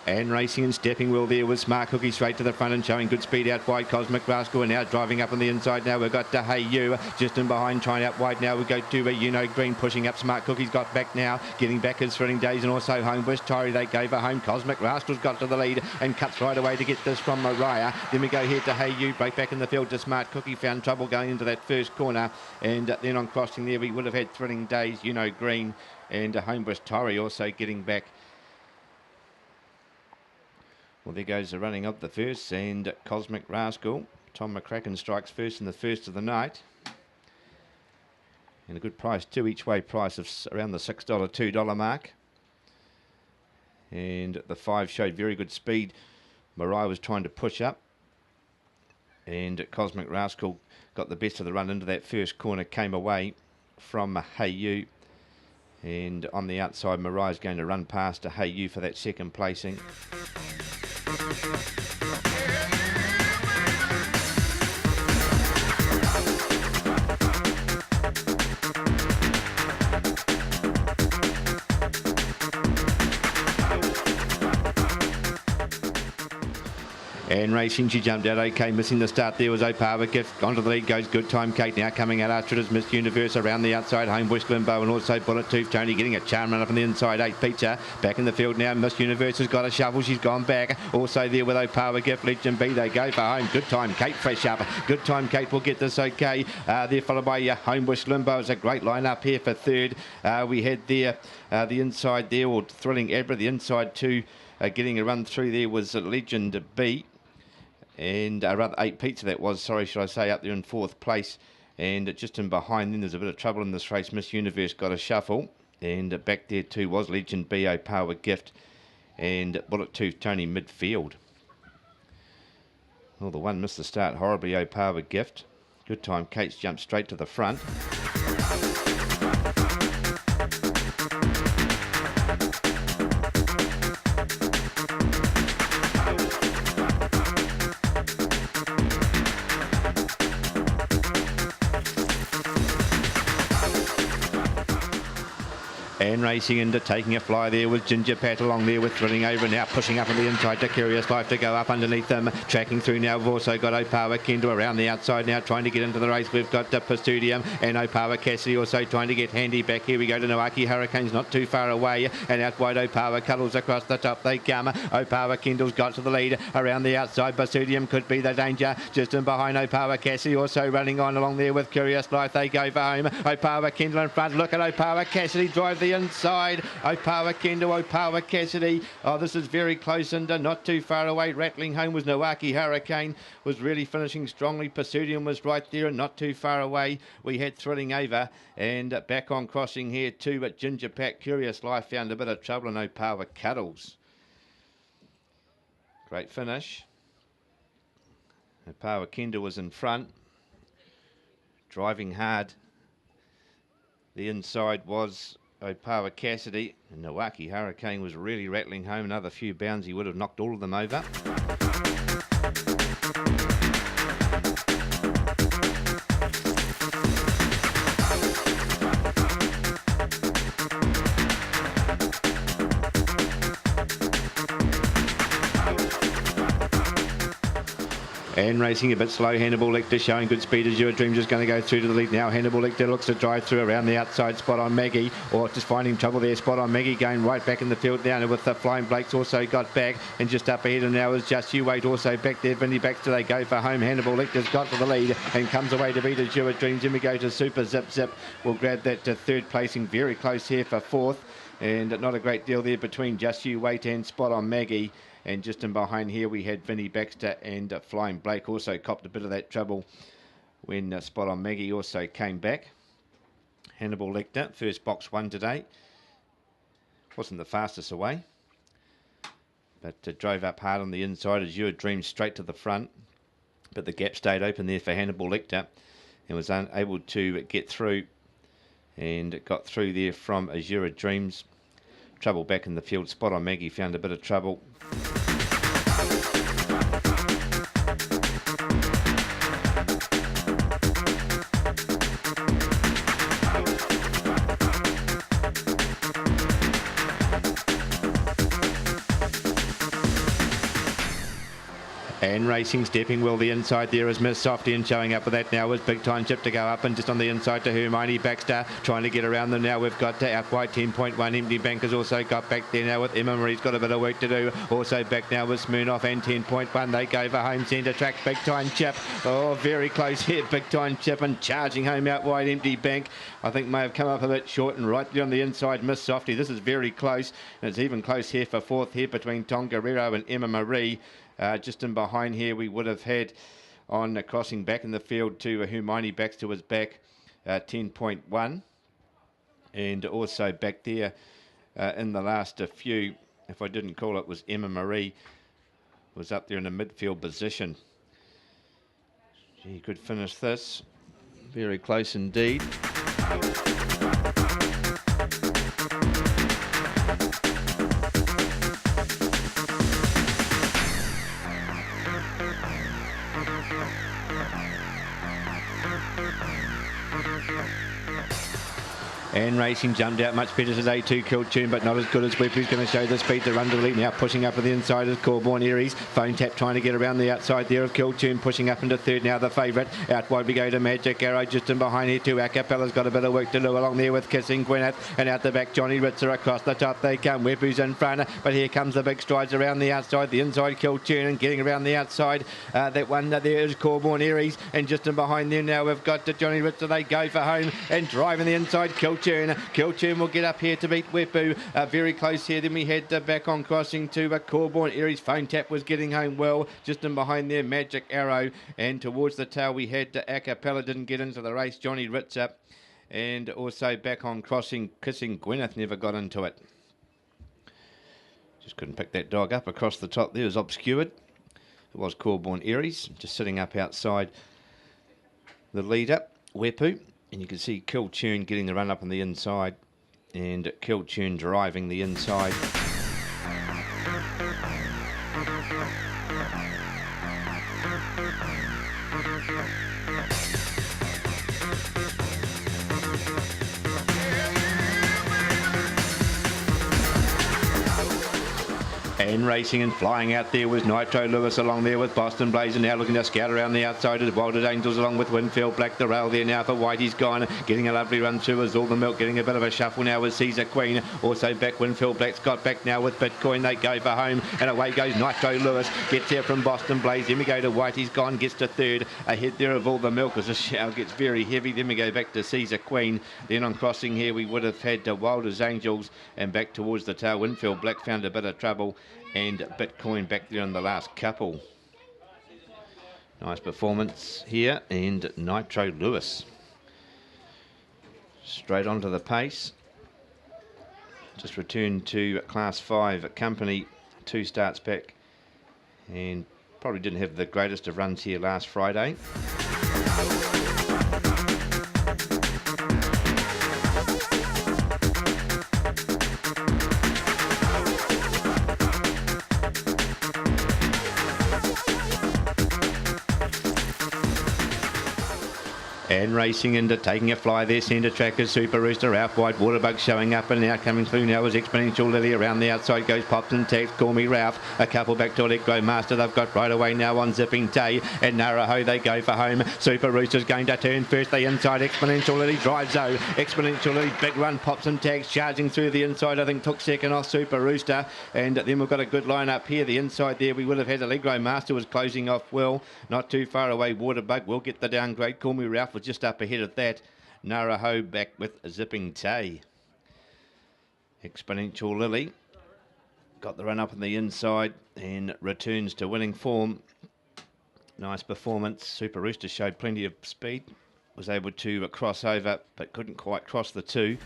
And racing and stepping well there with Smart Cookie straight to the front and showing good speed out wide. Cosmic Rascal and now driving up on the inside. Now we've got Hey You just in behind, trying out wide. Now we go to Green pushing up. Smart Cookie's got back now, getting back his Thrilling Days and also Home West Torrey. They gave her home. Cosmic Rascal's got to the lead and cuts right away to get this from Mariah. Then we go here to Hey You, break back in the field to Smart Cookie, found trouble going into that first corner, and then on crossing there we would have had Thrilling Days, Green and Home West Torrey also getting back. Well, there goes the running of the first, and Cosmic Rascal. Tom McCracken strikes first in the first of the night. And a good price too, each way price of around the $6, $2 mark. And the 5 showed very good speed. Mariah was trying to push up. And Cosmic Rascal got the best of the run into that first corner, came away from Hey You. And on the outside, Mariah's going to run past Hey You for that second placing. And racing, she jumped out okay, missing the start there was Power Gift. Onto the lead goes Good Time Kate, now coming out after it is Miss Universe around the outside, Home Bush Limbo and also Bullet Tooth Tony getting a charm run up on the inside, 8 Pizza. Back in the field now, Miss Universe has got a shuffle, she's gone back. Also there with Power Gift, Legend B, they go for home. Good Time Kate fresh up. Good Time Kate will get this okay. They're followed by Home Bush Limbo. It's a great line-up here for third. We had there the inside there, or Thrilling Abra, the inside two getting a run through there was Legend B. And rather 8 Pizza that was, sorry, should I say, up there in 4th place. And just in behind then, there's a bit of trouble in this race. Miss Universe got a shuffle. And back there too was Legend B, Power Gift. And Bullet Tooth Tony midfield. Well, the one missed the start horribly, Power Gift. Good Time Kate's jumped straight to the front. And racing into taking a fly there with Ginger Pat along there with Thrilling Over now, pushing up on the inside to Curious Life to go up underneath them. Tracking through now, we've also got Power Kendall around the outside now, trying to get into the race. We've got Pastudium and Power Cassidy also trying to get handy back. Here we go to Noaki Hurricanes, not too far away, and out wide Power Cuddles across the top they come. Power Kendall's got to the lead around the outside. Pastudium could be the danger, just in behind Power Cassidy, also running on along there with Curious Life. They go for home. Power Kendall in front. Look at Power Cassidy drive the inside. Power Kendall, Power Cassidy. Oh, this is very close and not too far away. Rattling home was Noaki Hurricane, was really finishing strongly. Pursudium was right there and not too far away. We had Thrilling Ava and back on crossing here too, but Ginger Pack, Curious Life found a bit of trouble and Power Cuddles. Great finish. Power Kendall was in front, driving hard. The inside was Power Cassidy, and Noaki Hurricane was really rattling home. Another few bounds, he would have knocked all of them over. And racing a bit slow, Hannibal Lecter showing good speed as Your Dreams is going to go through to the lead now. Hannibal Lecter looks to drive through around the outside, spot on Maggie, or just finding trouble there, spot on Maggie going right back in the field now with the Flying Blake's also got back, and just up ahead and now is Just You Wait also back there. Vinnie Baxter, they go for home. Hannibal Lecter's got to the lead and comes away to beat as Your Dreams. Then we go to Super Zip Zip. We'll grab that to third placing, very close here for fourth, and not a great deal there between Just You Wait and spot on Maggie. And just in behind here we had Vinnie Baxter and Flying Blake also copped a bit of that trouble when Spot on Maggie also came back. Hannibal Lecter, first box one today. Wasn't the fastest away, but drove up hard on the inside as Your Dreams straight to the front. But the gap stayed open there for Hannibal Lecter and was unable to get through, and got through there from Azura Dreams. Trouble back in the field. Spot on Maggie found a bit of trouble. And racing, stepping well the inside there is Miss Softy, and showing up with that now is Big Time Chip to go up, and just on the inside to Hermione Baxter, trying to get around them now. We've got out wide 10.1. Empty Bank has also got back there now with Emma Marie's got a bit of work to do. Also back now with Smirnoff and 10.1. They go for home centre track. Big Time Chip. Oh, very close here. Big Time Chip and charging home out wide. Empty Bank, I think, may have come up a bit short, and right there on the inside, Miss Softy. This is very close, and it's even close here for fourth here between Tongariro and Emma Marie. Just in behind here, we would have had on crossing back in the field to Hermione Baxter was back 10.1, and also back there in the last few, if I didn't call it, was Emma Marie, was up there in the midfield position. Gee, could finish this. Very close indeed. And racing jumped out much better today too, Killed Tune, but not as good as Whip, who's going to show the speed to run to the lead. Now pushing up to the inside is Corborn Aries. Phone Tap trying to get around the outside there of Killed Tune, pushing up into third now, the favourite. Out wide we go to Magic Arrow, just in behind here too. Acapella's got a bit of work to do along there with Kissing Gwyneth, and out the back Johnny Ritzer. Across the top they come. Whip, who's in front, but here comes the big strides around the outside. The inside Killed Tune, and getting around the outside. That one there is Corborn Aries, and just in behind there now we've got Johnny Ritzer. They go for home and driving the inside Killed Tune. Killed Tune will get up here to beat Wepu. Very close here. Then we head back on crossing to Corborn Aries. Phone Tap was getting home well. Just in behind there, Magic Arrow. And towards the tail, we had Acapella. Didn't get into the race. Johnny Ritzer. And also back on crossing, Kissing Gwyneth never got into it. Just couldn't pick that dog up. Across the top there was obscured. It was Corborn Aries. Just sitting up outside the leader, Wepu. And you can see Killed Tune getting the run up on the inside, and Killed Tune driving the inside. And racing and flying out there was Nitro Lewis along there with Boston Blaze, and now looking to scout around the outside as Wilded Angels along with Winfield Black. The rail there now for Whitey's gone, getting a lovely run through as All the Milk, getting a bit of a shuffle now with Caesar Queen. Also back Winfield Black's got back now with Bitcoin. They go for home, and away goes Nitro Lewis. Gets there from Boston Blaze. Then we go to Whitey's gone, gets to third. Ahead there of All the Milk as the shower gets very heavy. Then we go back to Caesar Queen. Then on crossing here we would have had Wilders Angels, and back towards the tail Winfield Black found a bit of trouble, and Bitcoin back there in the last couple. Nice performance here, and Nitro Lewis straight onto the pace. Just returned to Class 5 company, 2 starts back, and probably didn't have the greatest of runs here last Friday. And racing into taking a fly there, centre track is Super Rooster. Out wide, Waterbug showing up, and now coming through now is Exponential Lily. Around the outside goes Pops and Tags, Call Me Ralph. A couple back to Electro Master. They've got right away now on Zipping Tay, and Naraho they go for home. Super Rooster's going to turn first. They inside Exponential Lily drives though. Exponential Lily, big run, Pops and Tags charging through the inside. I think took second off Super Rooster, and then we've got a good line up here. The inside there we would have had Electro Master was closing off well. Not too far away, Waterbug will get the downgrade. Call Me Ralph was just up ahead of that. Naraho back with Zipping Tay. Exponential Lily got the run up on the inside and returns to winning form. Nice performance. Super Rooster showed plenty of speed, was able to cross over but couldn't quite cross the two.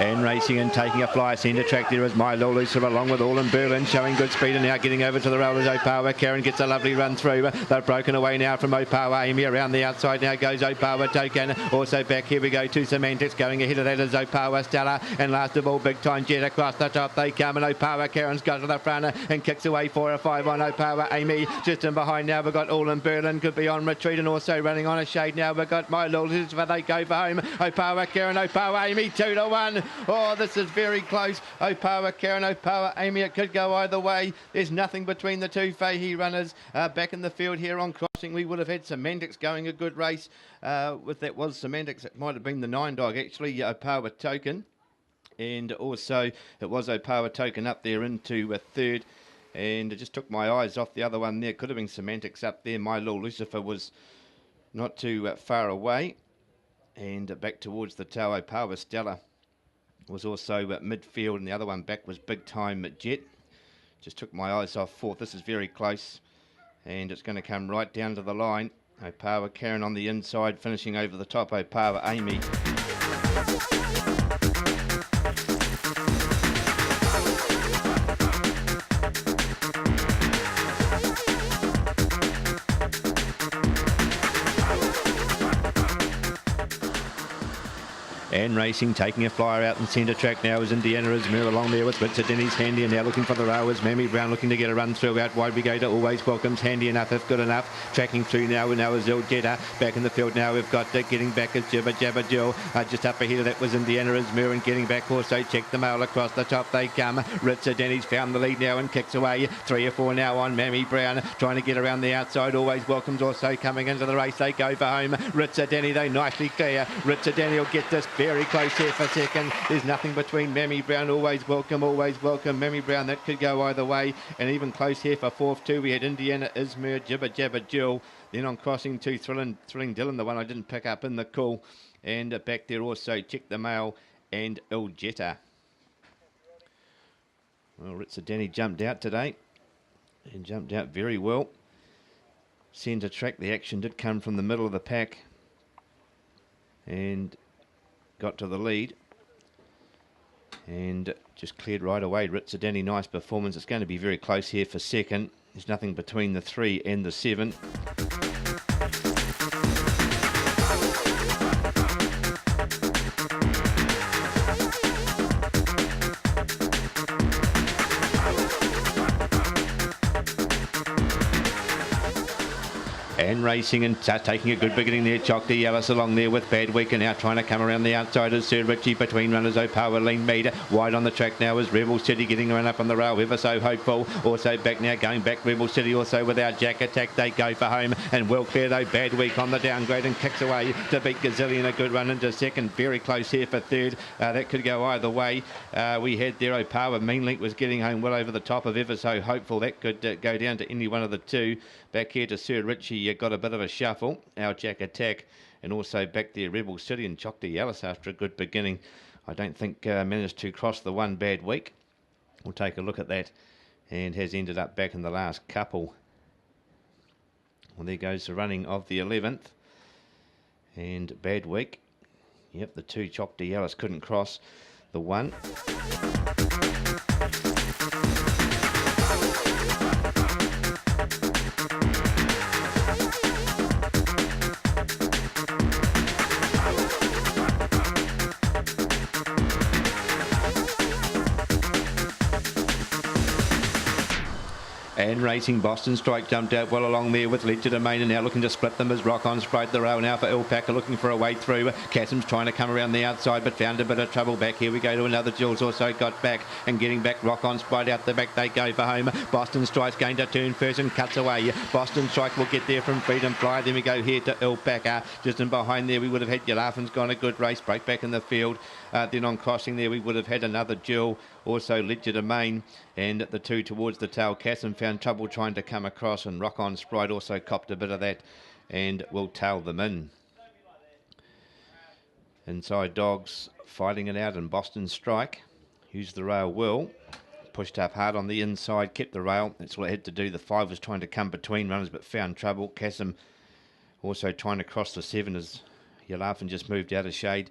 And racing and taking a fly. Centre track there is My Lucifer along with All in Berlin, showing good speed, and now getting over to the rail is Opawa. Karen gets a lovely run through. They've broken away now from Opawa. Amy around the outside now goes Opawa Token. Also back here we go to Semantics. Going ahead of that is Opawa Stella. And last of all, Big Time Jet across the top. They come, and Opawa Karen's got to the front and kicks away 4 or 5 on Opawa Amy. Just in behind now we've got All in Berlin. Could be on retreat and also running on a shade now. We've got My Lucifer. They go for home. Opawa Karen, Opawa Amy 2-1. Oh, this is very close. Opawa Karen, Opawa Amy. It could go either way. There's nothing between the two Fahey runners back in the field here on crossing. We would have had Semantics going a good race. With that was Semantics. It might have been the 9 dog actually, Opawa Token. And also it was Opawa Token up there into a third. And it just took my eyes off the other one there. Could have been Semantics up there. My Little Lucifer was not too far away. And back towards the tail, Opawa Stella was also at midfield, and the other one back was Big Time Jet. Just took my eyes off fourth. This is very close, and it's going to come right down to the line. Opawa Karen on the inside, finishing over the top, Opawa Amy. And racing, taking a flyer out in centre track now is Indiana Izmir along there with Richard Denny's Handy, and now looking for the rail is Mammy Brown, looking to get a run through out wide. We go to Always Welcome's Handy Enough if good enough. Tracking through now is Il Jetta. Back in the field now we've got getting back is Jibba Jabba Jill. Just up ahead of that was Indiana Izmir, and getting back also Check the Mail across the top they come. Richard Denny's found the lead now and kicks away. 3 or 4 now on Mammy Brown, trying to get around the outside. Always Welcome's also coming into the race. They go for home. Richard Denny, they nicely clear. Richard Denny will get this very close here for second. There's nothing between Mammy Brown, Always Welcome, Mammy Brown. That could go either way, and even close here for fourth too. We had Indiana Izmir, Jibba Jabba Jill. Then on crossing to Thrilling Dylan, the one I didn't pick up in the call, and back there also Check the Mail and Il Jetta. Well, Richard Denny jumped out today and jumped out very well. Centre track, the action did come from the middle of the pack and got to the lead and just cleared right away. Richard Denny, nice performance. It's going to be very close here for second. There's nothing between the 3 and the 7. And racing and taking a good beginning there. Chocty Ellis along there with Bad Week, and now trying to come around the outside is Sir Richie between runners. Opawa Lean Meter. Wide on the track now is Rebel City getting run up on the rail. Ever so hopeful. Also back now, going back Rebel City also without Jack Attack. They go for home and well clear though. Bad Week on the downgrade and kicks away to beat Gazillion. A good run into second. Very close here for third. That could go either way. We had there Opawa Mean Link was getting home well over the top of Ever so hopeful. That could go down to any one of the two. Back here to Sir Richie, got a bit of a shuffle. Our Jack Attack, and also back there Rebel City and Chocty Alice after a good beginning. I don't think managed to cross the one Bad Week. We'll take a look at that, and has ended up back in the last couple. Well, there goes the running of the 11th. And Bad Week. Yep, the 2 Chocty Alice couldn't cross the 1. And racing, Boston Strike jumped out well along there with Ledger Domain, and now looking to split them as Rock On sprayed the rail now for Alpaca, looking for a way through. Chasm's trying to come around the outside but found a bit of trouble back. Here we go to another. Jules also got back and getting back. Rock On sprayed out the back. They go for home. Boston Strike's going to turn first and cuts away. Boston Strike will get there from Freedom Fly. Then we go here to Alpaca. Just in behind there we would have had Yalafin's gone a good race. Break back in the field. Then on crossing there we would have had another Jill. Also Ledger Domain, and the 2 towards the tail. Chasm found trouble trying to come across, and Rock On Sprite also copped a bit of that and will tail them in. Inside Dogs fighting it out, and Boston Strike used the rail well. Pushed up hard on the inside, kept the rail. That's what it had to do. The 5 was trying to come between runners but found trouble. Chasm also trying to cross the 7 as Yalafin just moved out of shade.